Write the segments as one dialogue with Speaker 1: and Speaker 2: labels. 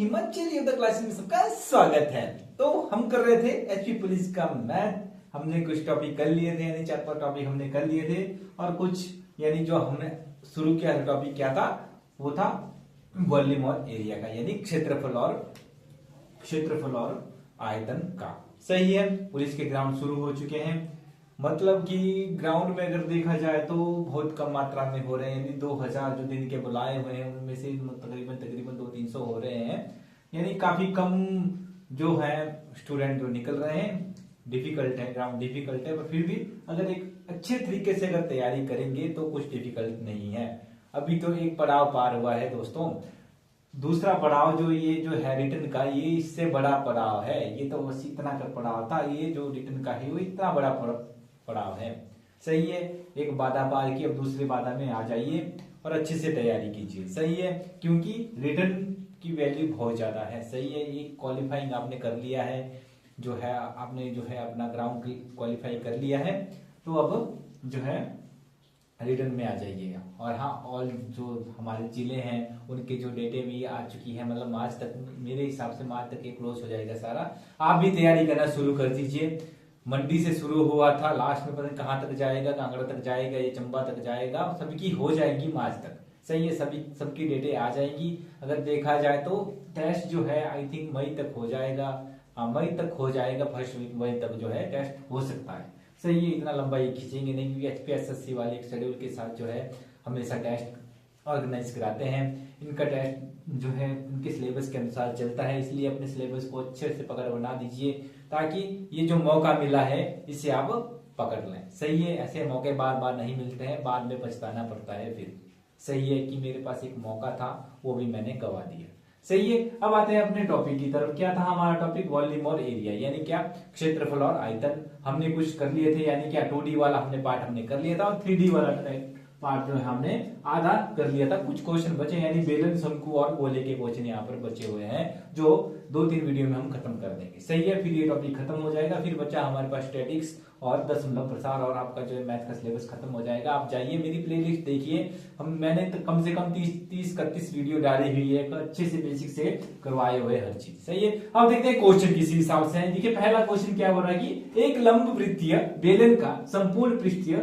Speaker 1: हिम्मत। चलिए the class में सबका स्वागत है। तो हम कर रहे थे एचपी पुलिस का मैथ। हमने कुछ टॉपिक कर लिए थे, यानी 4-5 टॉपिक हमने कर लिए थे और कुछ यानी जो हमने शुरू किया था टॉपिक क्या था, वो था वॉल्यूम और एरिया का, यानी क्षेत्रफल और आयतन का। सही है, पुलिस के ग्राउंड शुरू हो चुके हैं। मतलब कि ग्राउंड में अगर देखा जाए तो बहुत कम मात्रा में हो रहे हैं, यानी 2000 जो दिन के बुलाए हुए हैं उनमें से तकरीबन 200-300 हो रहे हैं, यानी काफी कम जो है स्टूडेंट जो निकल रहे हैं। डिफिकल्ट है, ग्राउंड डिफिकल्ट है, पर फिर भी अगर एक अच्छे तरीके से अगर तैयारी करेंगे तो कुछ डिफिकल्ट नहीं है। अभी तो एक पड़ाव पार हुआ है दोस्तों, दूसरा पड़ाव जो ये जो है रिटर्न का, ये इससे बड़ा पड़ाव है। ये तो बस इतना का पड़ाव था, ये जो रिटर्न का है वो इतना बड़ा पड़ाव है। सही है, एक बाधा पार की, अब दूसरे बाधा में आ जाइए और अच्छे से तैयारी कीजिए। सही है, क्योंकि रिटर्न की वैल्यू बहुत ज्यादा है। सही है, ये क्वालिफाइंग आपने कर लिया है, जो है आपने जो है अपना ग्राउंड क्वालिफाई कर लिया है, तो अब जो है रिटर्न में आ जाइएगा। और हाँ, ऑल जो हमारे जिले हैं उनके जो डेटे भी आ चुकी है, मतलब मार्च तक, मेरे हिसाब से मार्च तक ये क्लोज हो जाएगा सारा। आप भी तैयारी करना शुरू कर दीजिए। मंडी से शुरू हुआ था, लास्ट में पता नहीं कहाँ तक जाएगा, कांगड़ा तक जाएगा, ये चंबा तक जाएगा, सबकी हो जाएगी मार्च तक। सही है, सबकी डेटें आ जाएंगी। अगर देखा जाए तो टेस्ट जो है आई थिंक मई तक हो जाएगा, मई तक हो जाएगा, फर्स्ट वीक मई तक जो है टेस्ट हो सकता है। सही है, इतना लंबा ये खींचेंगे नहीं, क्योंकि एचपीएसएससी वाले एक शेड्यूल के साथ जो है हमेशा टेस्ट ऑर्गेनाइज कराते हैं। इनका टेस्ट जो है उनके सिलेबस के अनुसार चलता है, इसलिए अपने सिलेबस को अच्छे से पकड़ बना दीजिए, ताकि ये जो मौका मिला है इसे आप पकड़ लें। सही है, ऐसे मौके बार बार नहीं मिलते हैं, बाद में पछताना पड़ता है फिर। सही है कि मेरे पास एक मौका था, वो भी मैंने गवा दिया। सही है, अब आते हैं अपने टॉपिक की तरफ। क्या था हमारा टॉपिक? वॉल्यूम और एरिया, यानी क्या, क्षेत्रफल और आयतन। हमने कुछ कर लिए थे, यानी क्या 2D वाला हमने पार्ट हमने कर लिया था, और 3D वाला पार्ट जो है हमने आधा कर लिया था। कुछ क्वेश्चन बचे, यानी बेलन, शंकु और गोले के क्वेश्चन यहाँ पर बचे हुए हैं, जो 2-3 वीडियो में हम खत्म कर देंगे। सही है, फिर ये टॉपिक खत्म हो जाएगा। फिर बचा हमारे पास स्टैटिक्स और दशमलव प्रसार, और आपका जो है मैथ का सिलेबस खत्म हो जाएगा। आप जाइए मेरी प्लेलिस्ट देखिए, मैंने तो कम से कम 30-31 वीडियो डाली हुई है, अच्छे से बेसिक से करवाए हुए हर चीज। सही है, अब देखते हैं क्वेश्चन किसी हिसाब से है। देखिए पहला क्वेश्चन क्या हो रहा है कि एक लंब वृत्तीय बेलन का संपूर्ण पृष्ठीय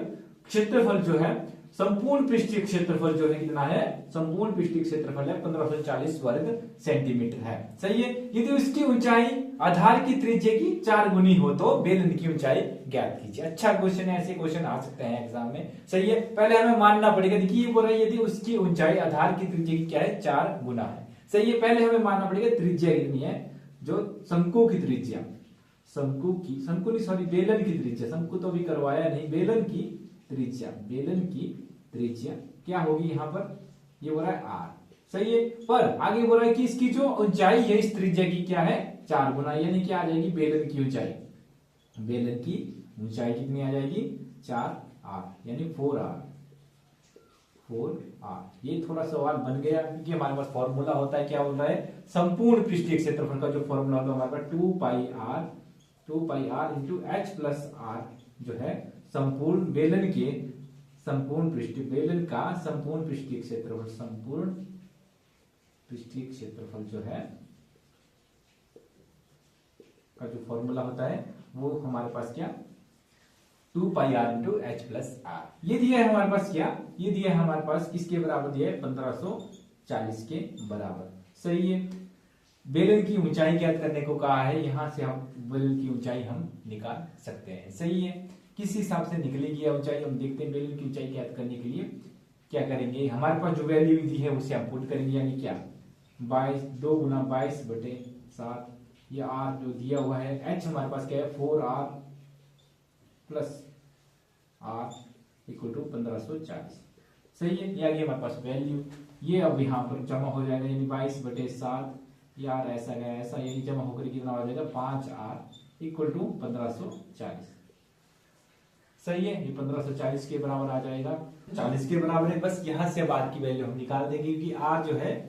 Speaker 1: क्षेत्रफल जो है, संपूर्ण पृष्ठीय क्षेत्रफल जो है कितना है, संपूर्ण पृष्ठीय क्षेत्रफल है 1540 वर्ग सेंटीमीटर है। सही है, यदि उसकी ऊंचाई आधार की त्रिज्या की 4 गुनी हो तो बेलन की ऊंचाई ज्ञात कीजिए। अच्छा क्वेश्चन है, ऐसे क्वेश्चन आ सकते हैं एग्जाम में। सही है, पहले हमें मानना पड़ेगा, देखिए ये बोल रहा है यदि उसकी ऊंचाई आधार की त्रिज्या की क्या है, 4 गुना है। सही है, पहले हमें मानना पड़ेगा त्रिज्या कितनी है, जो शंकु की त्रिज्या, बेलन की त्रिज्या, शंकु तो भी करवाया नहीं, बेलन की त्रिज्या क्या होगी यहाँ पर, ये बोल रहा है आर। सही है, पर आगे बोल रहा है कि इसकी जो ऊंचाई है इस त्रिज्या की क्या है, 4 गुना, यानी क्या आ जाएगी, बेलन की ऊंचाई कितनी आ जाएगी, 4r, यानी 4r। ये थोड़ा सवाल बन गया, क्योंकि हमारे पास फॉर्मूला होता है, क्या बोल रहा है, संपूर्ण पृष्ठीय क्षेत्रफल का जो फॉर्मूला होता है हमारे पास 2πr into h plus r, जो है संपूर्ण बेलन का संपूर्ण पृष्ठीय क्षेत्रफल जो है का जो फॉर्मूला होता है वो हमारे पास क्या, 2πr into h plus r। ये दिया है हमारे पास क्या, ये दिया है हमारे पास किसके बराबर दिया है, 1540 के बराबर। सही है, बेलन की ऊंचाई ज्ञात करने को कहा है, यहां से हम बेलन की ऊंचाई हम निकाल सकते हैं। सही है, किस हिसाब से निकलेगी ऊंचाई हम देखते हैं। बेलन की ऊंचाई ज्ञात करने के लिए क्या करेंगे, हमारे पास जो वैल्यू दी है उसे हम पुट करेंगे, यानी क्या 2 गुना 22/7, ये r जो दिया हुआ है, h हमारे पास क्या है 4r plus r equal to 1540। सही है, ये आ गई हमारे पास वैल्यू। ये अब यहाँ पर जमा हो जाएगा, यानी 22/7, यार ऐसा गया ऐसा, यानी जमा होकर कितना हो जाएगा 5r इक्वल टू 1540। सही है, ये 1540 के बराबर आ जाएगा, 40 के बराबर है। बस यहाँ से अब r की वैल्यू हम निकाल देंगे, क्योंकि r जो है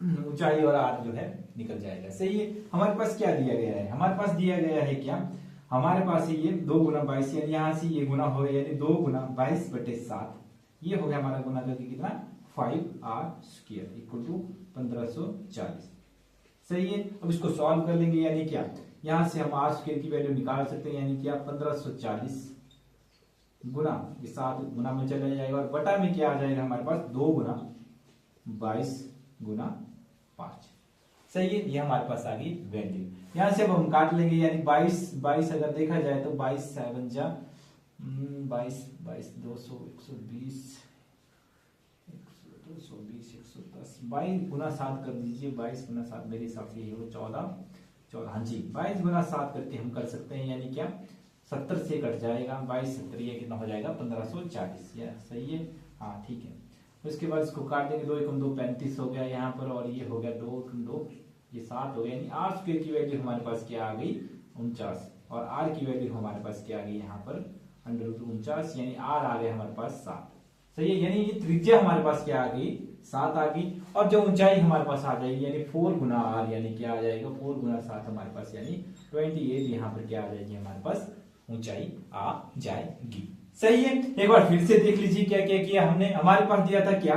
Speaker 1: ऊंचाई और r जो है निकल जाएगा। सही है, हमारे पास क्या दिया गया है, हमारे पास दिया गया है क्या, हमारे पास ये 2 गुना 22, यानी यहाँ से ये गुना हो गया, यानी 2 गुना 22/7, ये हो गया हमारा गुना करके कितना 5r² इक्वल टू 1540। सही है। अब इसको सॉल्व कर लेंगे, यानी क्या, यहां से हम आर स्क्वायर की वैल्यू निकाल सकते हैं, यानी क्या 1540 गुना ये 7 गुना में चला जाएगा, और बटा में क्या आ जाएगा हमारे पास 2 गुना 22 गुना 5। सही है, ये हमारे पास आ गई वैल्यू। यहां से अब हम काट लेंगे, यानी 22 अगर देखा जाए तो 22 7 जा 22 200 120 220 110 22 गुना 7 कर दीजिए, 22 गुना 7 मेरे हिसाब से ये हो 14, हाँ जी 22 गुना 7 करके हम कर सकते हैं, यानी क्या 70 से कट जाएगा, 22 70 ये कितना हो जाएगा 1540, या सही है, हाँ ठीक है। उसके बाद इसको काट देंगे, 2 एकम 2 35 हो गया यहाँ पर, और ये हो गया 2 एकम 2 ये 7 हो गया, यानी आर स्क्वायर की वैल्यू हमारे पास क्या आ गई 49, और आर की वैल्यू हमारे पास क्या आ गई यहाँ पर √49, यानी आर आ गया हमारे पास 7। सही है, यानी ये त्रिज्या हमारे पास क्या आ गई 7 आ गई, और जो ऊंचाई हमारे पास आ जाएगी यानी 4 गुना आर, यानी क्या आ जाएगा 4 गुना 7 हमारे पास, यानी 28 यहाँ पर क्या आ जाएगी हमारे पास ऊंचाई आ जाएगी। सही है, एक बार फिर से देख लीजिए क्या क्या किया हमने। हमारे पास दिया था क्या,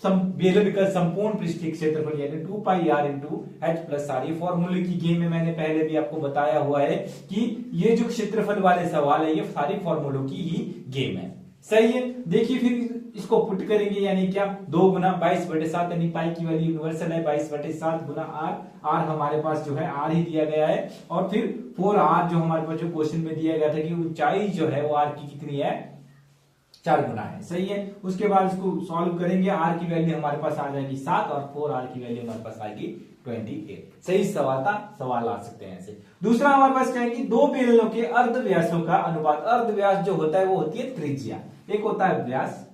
Speaker 1: बेलन का संपूर्ण पृष्ठीय क्षेत्रफल यानी 2 pi r into h plus r. ये फॉर्मूले की गेम में मैंने पहले भी आपको बताया हुआ है कि ये जो क्षेत्रफल वाले सवाल है ये सारी फॉर्मूलों की ही गेम है। सही है, देखिए फिर इसको पुट करेंगे, यानी क्या 2 गुना 22/7, यानी पाई की वैल्यू यूनिवर्सल है 22/7 गुना आर हमारे पास जो है आर ही दिया गया है, और फिर 4r जो हमारे पास जो क्वेश्चन में दिया गया था कि ऊंचाई जो है वो आर की कितनी है 4 गुना है। सही है, उसके बाद इसको सॉल्व करेंगे, आर की वैल्यू हमारे पास आ जाएगी 7 और 4r की वैल्यू हमारे पास आएगी 28। सही सवाल था, सवाल आ सकते हैं ऐसे। दूसरा हमारे पास क्या है कि दो बेलनों के अर्धव्यासों का अनुपात, अर्धव्यास जो होता है वो होती है त्रिज्या, एक होता है व्यास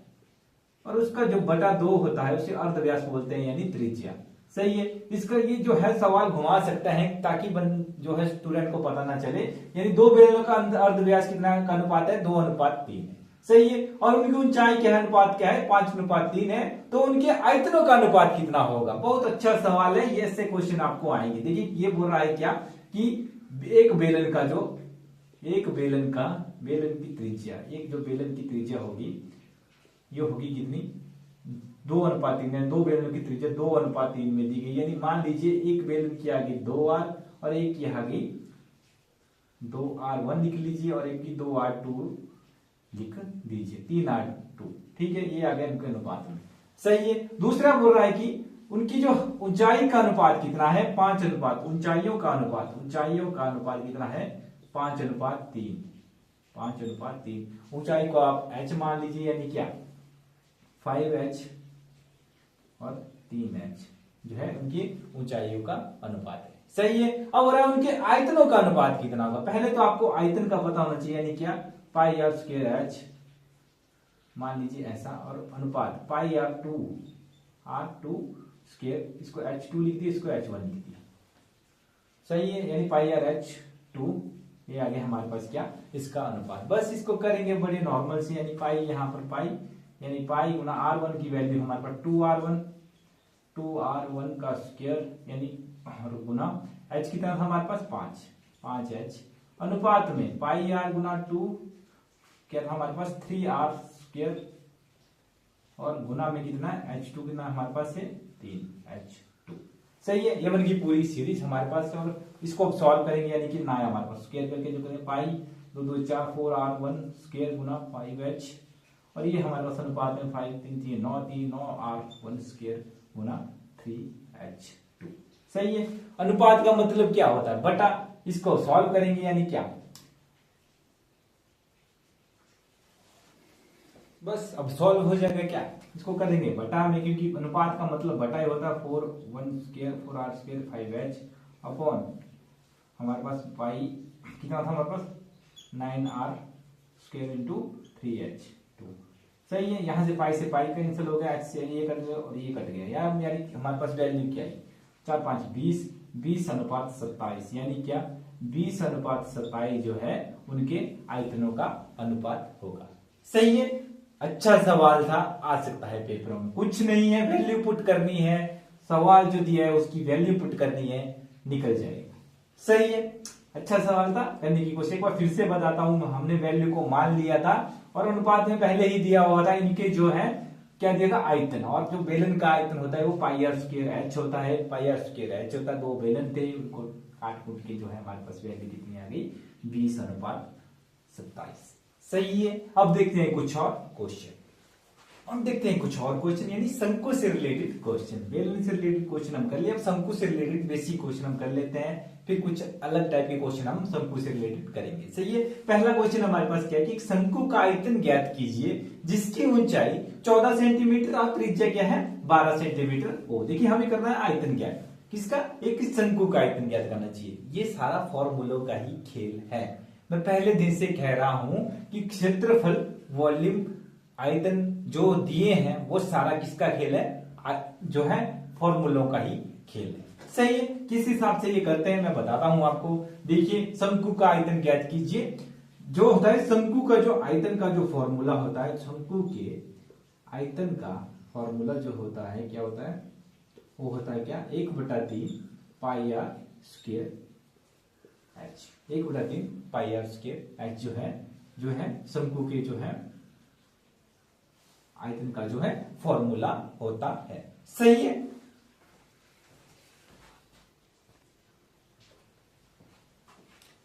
Speaker 1: और उसका जो बटा 2 होता है उसे अर्धव्यास बोलते हैं, यानी त्रिज्या। सही है, इसका ये जो है सवाल घुमा सकता है ताकि जो है स्टूडेंट को पता ना चले, यानी दो बेलनों का अर्धव्यास कितना का अनुपात है 2:3 है। सही है, और उनकी ऊंचाई क्या है अनुपात क्या है 5:3 है, तो उनके आयतनों का अनुपात कितना होगा। बहुत अच्छा सवाल है, ये ऐसे क्वेश्चन आपको आएंगे। देखिए ये बोल रहा है क्या कि एक बेलन की त्रिज्या, एक जो बेलन की त्रिज्या होगी ये होगी कितनी 2:3 है, दो बेलन की त्रिज्या 2:3 में दी गई, यानी मान लीजिए एक बेलन की आ गई 2r और एक की आ गई 2r1 लिख लीजिए, और एक की 2r2 लिख दीजिए, 3r2। ठीक है, ये आ गया उनके अनुपात में। सही है, दूसरा बोल रहा है कि उनकी जो ऊंचाई का अनुपात कितना है 5:, ऊंचाइयों का अनुपात कितना है 5:3, 5:3। ऊंचाई को आप h मान लीजिए, यानी क्या 5h और 3h जो है उनकी ऊंचाइयों का अनुपात है। सही है, अब हो रहा है उनके आयतनों का अनुपात कितना होगा। पहले तो आपको आयतन का पता होना चाहिए, यानी क्या पाई r स्क्वायर h मान लीजिए ऐसा, और अनुपात पाई r2 स्क्वायर, इसको h2 लिख दिया, इसको h1 लिख दिया। सही है, यानी पाई r h2 ये आ गया हमारे पास क्या इसका अनुपात। बस इसको करेंगे बड़े नॉर्मल से, यानी पाई यहाँ पर पाई, यानी पाई गुना r1 की वैल्यू हमारे पास 2r1 का स्क्वायर, यानी गुना h कितना था हमारे पास 5h, अनुपात में पाई r गुना 2 क्या था हमारे पास 3r स्क्वायर, और गुना में कितना h2 कितना हमारे पास है 3h2। सही है, ये बन गई पूरी सीरीज हमारे पास है, और इसको अब सॉल्व करेंगे, यानी कि ना हमारे पास स्क्वायर करके जो करेंगे पाई 2 2 4 4r1 स्क्वायर गुना 5h, और ये हमारे पास अनुपात में 5 3 3 9 3 9r1 स्क्वायर गुना 3h2। सही है, अनुपात का मतलब क्या होता है बटा, इसको सॉल्व करेंगे, यानी क्या बस अब सॉल्व हो जाएगा, क्या इसको करेंगे बटा में, क्योंकि अनुपात का मतलब बटा ही होता है 4 square 4r square 5h upon हमारे पास पाई कितना था हमारे पास 9r स्क्वायर इंटू 3h2। सही है, यहां से पाई कैंसिल हो गया, h से ये कट गया और ये कट गया, यानी हमारे पास वैल्यू क्या है 4 5 20:27, यानी क्या 20:27 जो है उनके आयतनों का अनुपात होगा। सही है, अच्छा सवाल था, आ सकता है पेपरों में। कुछ नहीं है, वैल्यू पुट करनी है, सवाल जो दिया है उसकी वैल्यू पुट करनी है, निकल जाएगा। सही है, अच्छा सवाल था, करने की कोशिश। एक बार फिर से बताता हूं, हमने वैल्यू को मान लिया था और अनुपात में पहले ही दिया हुआ था, इनके जो है क्या देगा, आयतन। और जो बेलन का आयतन होता है वो पाई आर स्क्वायर एच होता है, पाई आर स्क्वायर एच होता है। दो बेलन थे, उनको काट कूट के जो है हमारे पास वैल्यू कितनी आ गई, 20:27। सही है। अब देखते हैं कुछ और क्वेश्चन। हम देखते हैं कुछ और क्वेश्चन, यानी शंकु से रिलेटेड क्वेश्चन। बेलन से रिलेटेड क्वेश्चन हम कर लिए, अब शंकु से रिलेटेड बेसिक क्वेश्चन हम कर लेते हैं, फिर कुछ अलग टाइप के क्वेश्चन हम शंकु से रिलेटेड करेंगे। सही है। पहला क्वेश्चन हमारे पास क्या है कि एक शंकु का आयतन ज्ञात कीजिए जिसकी ऊंचाई 14 सेंटीमीटर और त्रिज्या क्या है 12 सेंटीमीटर हो। देखिए हमें करना है आयतन ज्ञात किसका, एक शंकु का आयतन ज्ञात करना चाहिए। ये सारा फॉर्मूलों का ही खेल है। मैं पहले दिन से कह रहा हूं कि क्षेत्रफल, वॉल्यूम, आयतन जो दिए हैं वो सारा किसका खेल है, जो है फॉर्मूलों का ही खेल है। सही है। किस हिसाब से ये करते हैं मैं बताता हूं आपको। देखिए शंकु का आयतन ज्ञात कीजिए। जो होता है शंकु का जो आयतन का जो फॉर्मूला होता है, शंकु के आयतन का फॉर्मूला जो होता है क्या होता है, वो होता है क्या, 1/3 pi R square H. 1/3 pi R square H जो है शंकु के जो है आयतन का जो है फॉर्मूला होता है। सही है।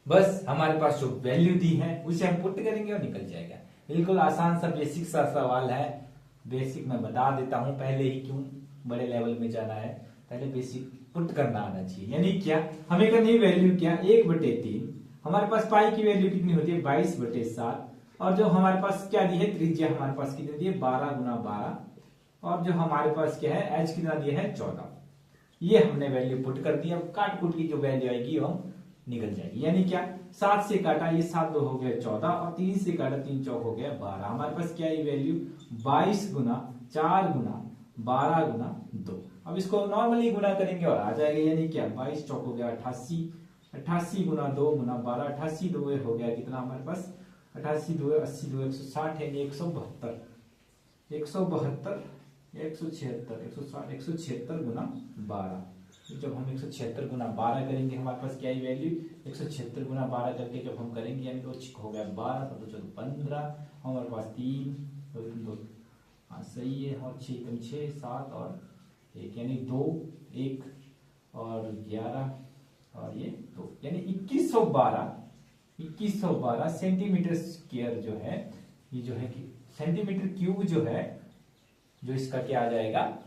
Speaker 1: बस हमारे पास जो वैल्यू दी है उसे हम पुट करेंगे और निकल जाएगा। बिल्कुल आसान सा बेसिक सा सवाल है। बेसिक मैं बता देता हूं पहले ही, क्यों बड़े लेवल में जाना है, पहले बेसिक पुट करना आना चाहिए। यानी क्या हमें करनी वैल्यू क्या, 1/3। हमारे पास पाई की वैल्यू कितनी होती है 22/7, और जो हमारे पास क्या दी है त्रिज्या हमारे पास कितनी दी है 12 × 12, और जो हमारे पास क्या है एच कितना दिया है 14। ये हमने वैल्यू पुट कर दिया। काट कुट की जो वैल्यू आएगी वो हम निकल जाएगी। यानी क्या 7 से काटा, ये 7 2 हो गया 14, और 3 से काटा 3 चौक हो गया 12। हमारे पास क्या है वैल्यू 22 × 4 × 12 × 2। अब इसको नॉर्मली गुना करेंगे और आ जाएगा। यानी क्या 22 चौक हो गया 88, 88 × 2 × 12, 88 2 हो गया कितना हमारे पास 88 2 80 2 160 है 172, 172 176 160 176 × 12। जब हम 176 × 12 करेंगे हमारे पास क्या है वैल्यू 176 × 12 करके जब हम करेंगे यानी तो हो गया 12 तो 15, हमारे पास 3 2 हाँ सही है, और 6 कम 6 7 और 1 यानी 2 1 और 11 और ये 2 यानी 2112 सेंटीमीटर स्क्वायर जो है, ये जो है कि सेंटीमीटर क्यूब जो है, जो इसका क्या आ जाएगा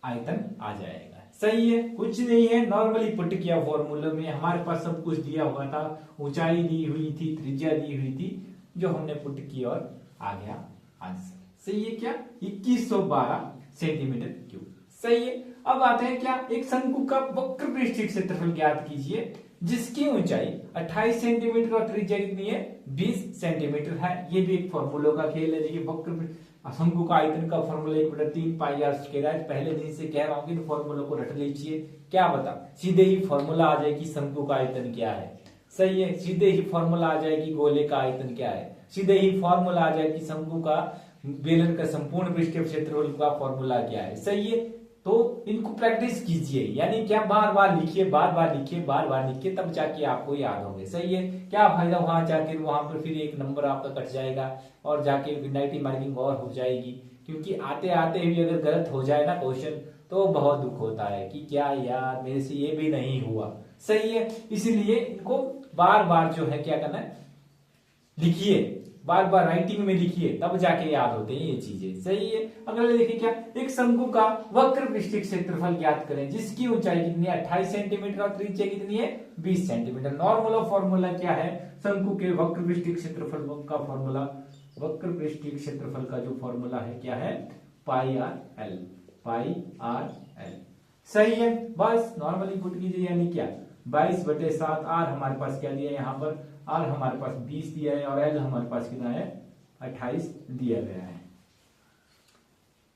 Speaker 1: आयतन आ जाएगा। सही है। कुछ नहीं है, नॉर्मली पुट किया फॉर्मूले में। हमारे पास सब कुछ दिया हुआ था, ऊंचाई दी हुई थी, त्रिज्या दी हुई थी, जो हमने पुट की और आ गया आंसर। सही है क्या 2112 सेंटीमीटर क्यूब। सही है। अब आते हैं क्या, एक शंकु का वक्र पृष्ठीय क्षेत्रफल ज्ञात कीजिए जिसकी ऊंचाई 28 सेंटीमीटर और त्रिज्या कितनी है 20 सेंटीमीटर है। ये भी एक फॉर्मूलों का खेल है। देखिए वक्र शंकु का आयतन का फॉर्मूला 1/3 पाई आर स्क्वायर है। पहले दिन से कह रहा हूं कि फॉर्मूला को रट लीजिए। क्या बता, सीधे ही फॉर्मूला आ जाए कि शंकु का आयतन क्या है। सही है। सीधे ही फॉर्मूला आ जाए कि गोले का आयतन क्या है। सीधे ही फॉर्मूला आ जाए कि शंकु का बेलन का संपूर्ण पृष्ठीय क्षेत्रफल का फॉर्मूला क्या है। सही है। तो इनको प्रैक्टिस कीजिए, यानी क्या बार बार लिखिए, बार बार लिखिए, बार बार लिखिए, तब जाके आपको याद होंगे। सही है। क्या फायदा वहां जाके वहां पर फिर एक नंबर आपका कट जाएगा और जाके नेगेटिव मार्किंग और हो जाएगी, क्योंकि आते आते भी अगर गलत हो जाए ना क्वेश्चन तो बहुत दुख होता है कि क्या यार मेरे से ये भी नहीं हुआ। सही है। इसलिए इनको बार बार जो है क्या करना है लिखिए, बार बार राइटिंग में लिखिए, तब जाके याद होते हैं ये चीजें। सही है। अगले देखिए क्या, एक शंकु का वक्र पृष्ठीय क्षेत्रफल ज्ञात करें जिसकी ऊंचाई कितनी है 28 सेंटीमीटर और त्रिज्या कितनी है 20 सेंटीमीटर। नॉर्मल फॉर्मूला क्या है शंकु के वक्र पृष्ठीय क्षेत्रफल का फॉर्मूला, वक्र पृष्ठीय क्षेत्रफल का जो फॉर्मूला है क्या है पाई आर एल, पाई आर एल। सही है। बस नॉर्मली पुट कीजिए, यानी क्या 22/7 आर हमारे पास क्या दिया है यहाँ पर, आर हमारे पास 20 दिया है और एल हमारे पास कितना है 28 दिया गया है।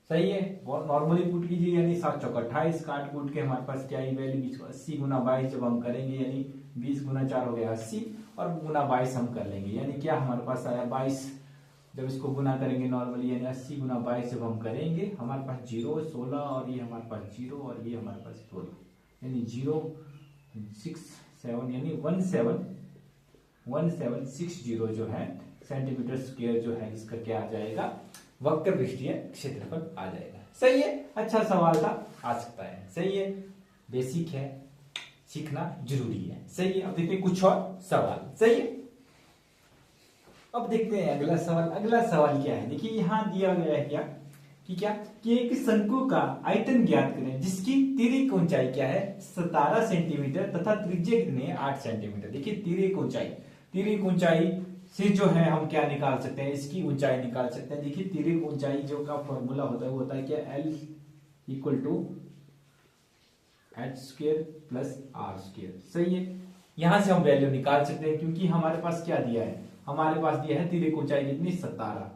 Speaker 1: सही है। नॉर्मली पुट कीजिए, यानी 7 चौक 28, काट कूट के हमारे पास क्या है वैल्यू 80 × 22 जब हम करेंगे यानी 20 × 4 हो गया 80 और गुना 22 हम कर लेंगे, यानी क्या हमारे पास आया 22। जब इसको गुना करेंगे नॉर्मली यानी 80 × 22 जब हम करेंगे हमारे पास 0 16 और ये हमारे पास 0 और ये हमारे पास 16 यानी 0 6 7 यानी 1760 जो है सेंटीमीटर स्क्वायर जो है इसका क्या आ जाएगा वक्र पृष्ठीय क्षेत्रफल आ जाएगा। सही है, अच्छा सवाल था, आ सकता है। सही है, बेसिक है, सीखना जरूरी है। सही है, अब देखते हैं कुछ और सवाल। सही है, अब देखते हैं अगला सवाल। अगला सवाल क्या है, देखिए यहां दिया गया है क्या कि एक शंकु का आयतन ज्ञात करें जिसकी तिर्यक ऊंचाई क्या है 17 सेंटीमीटर तथा त्रिज्या कितनी है 8 सेंटीमीटर। देखिए तिर्यक ऊंचाई से जो है हम क्या निकाल सकते हैं, इसकी ऊंचाई निकाल सकते हैं। देखिए तिर्यक ऊंचाई जो का फॉर्मूला होता है वो होता है क्या, L equal to h² plus r²। सही है, यहां से हम वैल्यू निकाल सकते हैं क्योंकि हमारे पास क्या दिया है, हमारे पास दिया है तिर्यक ऊंचाई कितनी 17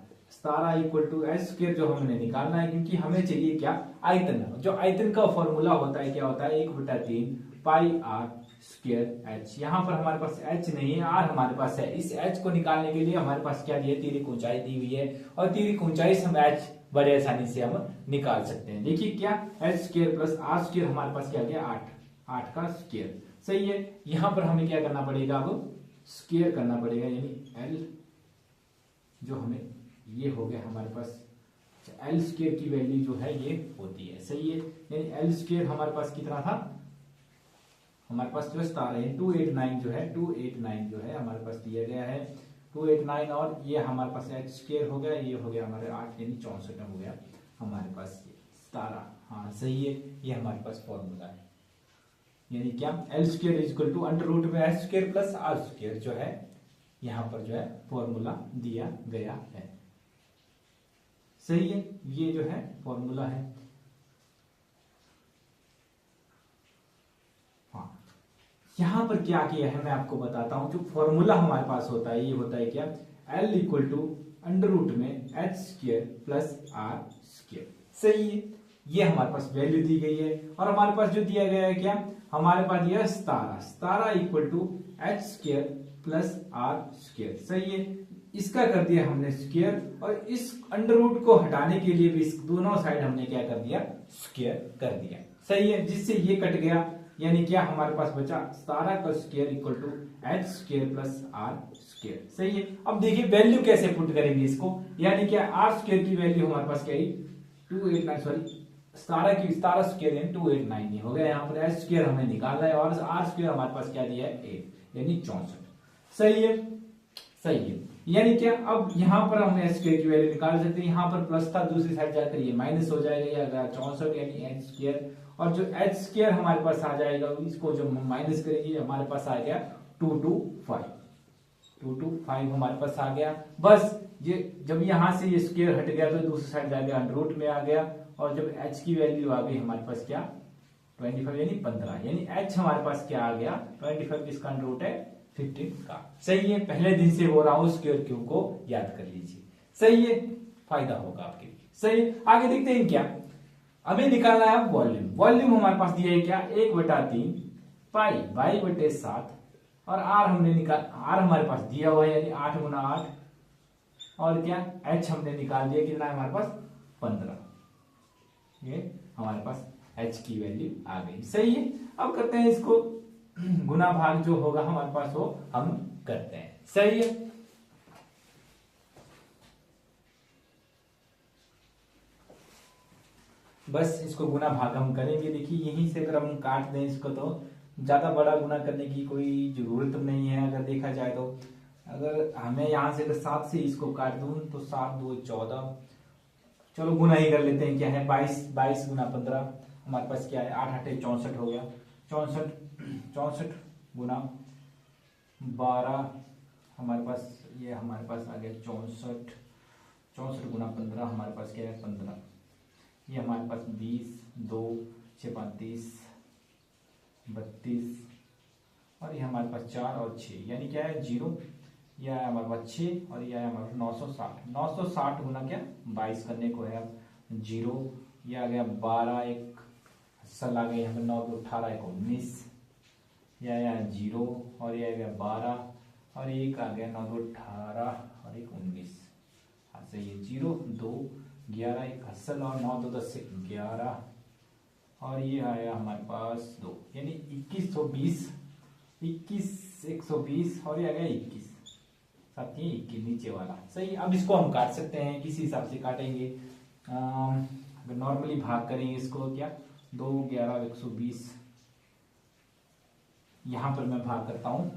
Speaker 1: इक्वल टू h² जो हमने निकालना है क्योंकि हमें चाहिए क्या, आयतन। जो आयतन का फॉर्मूला होता है क्या होता है 1/3 पाई r² h। यहाँ पर हमारे पास h नहीं है, r हमारे पास है। इस h को निकालने के लिए हमारे पास क्या दिया, तिर्यक ऊंचाई दी हुई है और तिर्यक ऊंचाई से हम h बड़े आसानी से हम निकाल सकते हैं। देखिए क्या h² प्लस r² हमारे पास क्या गया 8 का स्क्वायर। सही है, यहां पर हमें क्या करना पड़ेगा, अब स्क्वायर करना पड़ेगा, यानी l जो हमें ये हो गया हमारे पास L² की वैल्यू जो है ये होती है। सही है, यानी L² हमारे पास कितना था, हमारे पास जो स्टार है 289 जो है 289 जो है हमारे पास दिया गया है 289 और ये हमारे पास h² हो गया, ये हो गया हमारे 8 यानी 64 हो गया हमारे पास ये 17। हाँ सही है, ये हमारे पास फॉर्मूला है, यानी क्या L² equal to under root में h² प्लस r² जो है यहाँ पर जो है फॉर्मूला दिया गया है। सही है, ये जो है फॉर्मूला है। हाँ, यहां पर क्या किया है मैं आपको बताता हूं, जो फॉर्मूला हमारे पास होता है ये होता है क्या, L equal to under root में h² प्लस r²। सही है, ये हमारे पास वैल्यू दी गई है और हमारे पास जो दिया गया है क्या, हमारे पास दिया 17 equal to h² plus r²। सही है, इसका कर दिया हमने स्क्वायर और इस अंडर रूट को हटाने के लिए भी इस दोनों साइड हमने क्या कर दिया, स्क्वायर कर दिया। सही है, जिससे ये कट गया, यानी क्या हमारे पास बचा 17 का square equal to h² plus r²। सही है, अब देखिए वैल्यू कैसे पुट करेंगे इसको, यानी क्या r² की वैल्यू हमारे पास क्या है 289, सॉरी 17 स्क्वायर यानी 289 हो गया। यहाँ पर h² हमें निकालना है और r² हमारे पास क्या दिया है 8 यानी 64। सही है, सही है, यानी क्या अब यहाँ पर हम h² की वैल्यू निकाल सकते हैं। यहाँ पर प्लस था, दूसरी साइड जाकर ये माइनस हो जाएगा, ये आ गया 64 यानी h² और जो h² हमारे पास आ जाएगा इसको जब हम माइनस करेंगे हमारे पास आ गया 225 हमारे पास आ गया। बस ये जब यहाँ से ये स्क्वायर हट गया तो दूसरी साइड जाके अंडर रूट में आ गया और जब h की वैल्यू आ गई हमारे पास क्या 25 यानी 15, यानी h हमारे पास क्या आ गया 25 किसका अंडर रूट है 15 का। सही है, पहले दिन से हो रहा हो स्क्वायर क्यूब को याद कर लीजिए। सही है, फायदा होगा आपके लिए। सही है, आगे देखते हैं क्या, हमें निकालना है वॉल्यूम। वॉल्यूम हमारे पास दिया है क्या 1/3 पाई y/7 और r हमने r हमारे पास दिया हुआ है यानी 8 गुना 8 और क्या h हमने निकाल दिया कितना है हमारे पास 15। ये हमारे पास h की वैल्यू आ गई। सही है, अब करते हैं इसको गुना भाग जो होगा हमारे पास वो हम करते हैं। सही है, बस इसको गुना भाग हम करेंगे। देखिए यहीं से अगर हम काट दें इसको तो ज्यादा बड़ा गुना करने की कोई जरूरत नहीं है। अगर देखा जाए तो अगर हमें यहाँ से अगर 7 से इसको काट दूं तो 7 2 14, चलो गुना ही कर लेते हैं। क्या है 22 गुना 15 हमारे पास क्या है 8 8 64 हो गया। 64 गुना 12 हमारे पास ये हमारे पास आ गया 64 गुना 15 हमारे पास क्या है 15। ये हमारे पास 20 2 6 35 32 और ये हमारे पास 4 और 6 यानी क्या है 0। यह है हमारे पास 6 और यह है हमारे पास 960 गुना क्या 22 करने को है अब 0। यह आ गया 12 एक सल आ गया यहाँ पर 9 2 18 1 19 यह आया 0 और यह आ गया 12 और एक आ गया 9 2 18 और 1 19। हाँ सही है 0 2 11 एक हसल और 9 2 10 11 और ये आया हमारे पास 2 यानी 21 120 और ये आ गया 21। साथ ही के नीचे वाला सही। अब इसको हम काट सकते हैं, किसी हिसाब से काटेंगे। अगर नॉर्मली भाग करेंगे इसको, क्या 2 11 120, यहां पर मैं भाग करता हूं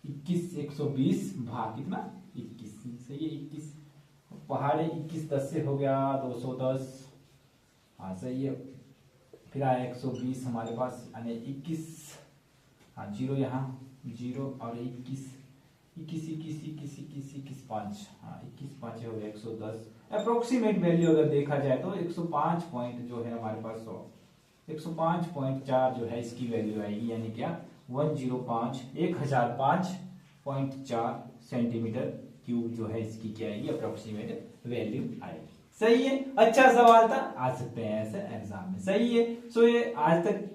Speaker 1: 21 120 भाग कितना 21, सही है 21, पहाड़े 21 10 से हो गया 210, हाँ सही है। फिर आया 120 हमारे पास, यानी 21, हाँ जीरो यहाँ जीरो और 21 21 21 21 21 21 5, हाँ 21 5 हो गया 110। अप्रोक्सीमेट वैल्यू अगर देखा जाए तो 105 पॉइंट जो है हमारे पास 105.4 जो है इसकी वैल्यू आएगी, यानी क्या 1005.4 सेंटीमीटर क्यूब जो है इसकी क्या आएगी अप्रोक्सीमेट वैल्यू आएगी। सही है, अच्छा सवाल था, आ सकते हैं ऐसे एग्जाम में। सही है। सो ये आज तक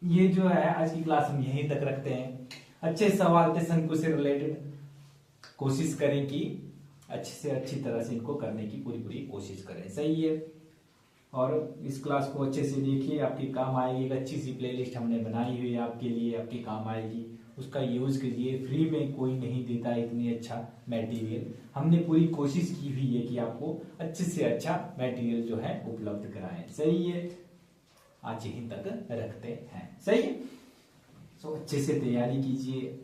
Speaker 1: ये जो है आज की क्लास हम यहीं तक रखते हैं। अच्छे सवाल थे शंकु से रिलेटेड, कोशिश करें कि अच्छे से अच्छी तरह से इनको करने की पूरी कोशिश करें। सही है। और इस क्लास को अच्छे से देखिए, आपके काम आएगी। एक अच्छी सी प्लेलिस्ट हमने बनाई हुई है आपके लिए, आपके काम आएगी, उसका यूज कीजिए। फ्री में कोई नहीं देता इतनी अच्छा मटेरियल, हमने पूरी कोशिश की हुई है कि आपको अच्छे से अच्छा मटेरियल जो है उपलब्ध कराएं। सही है, आज यहीं तक रखते हैं। सही है। सो अच्छे से तैयारी कीजिए,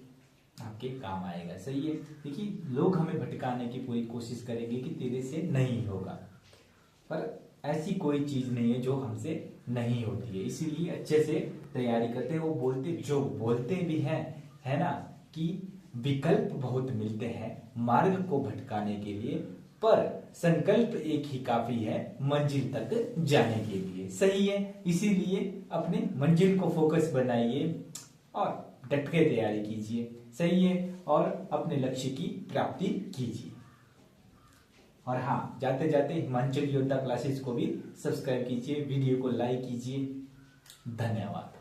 Speaker 1: आपके काम आएगा। सही है। देखिए लोग हमें भटकाने की पूरी कोशिश करेंगे कि तेरे से नहीं होगा, पर ऐसी कोई चीज नहीं है जो हमसे नहीं होती है। इसीलिए अच्छे से तैयारी करते हैं। वो बोलते जो बोलते भी हैं, है ना, कि विकल्प बहुत मिलते हैं मार्ग को भटकाने के लिए, पर संकल्प एक ही काफी है मंजिल तक जाने के लिए। सही है। इसीलिए अपने मंजिल को फोकस बनाइए और डट के तैयारी कीजिए। सही है। और अपने लक्ष्य की प्राप्ति कीजिए। और हाँ, जाते जाते हिमांचल योद्धा क्लासेस को भी सब्सक्राइब कीजिए, वीडियो को लाइक कीजिए। धन्यवाद।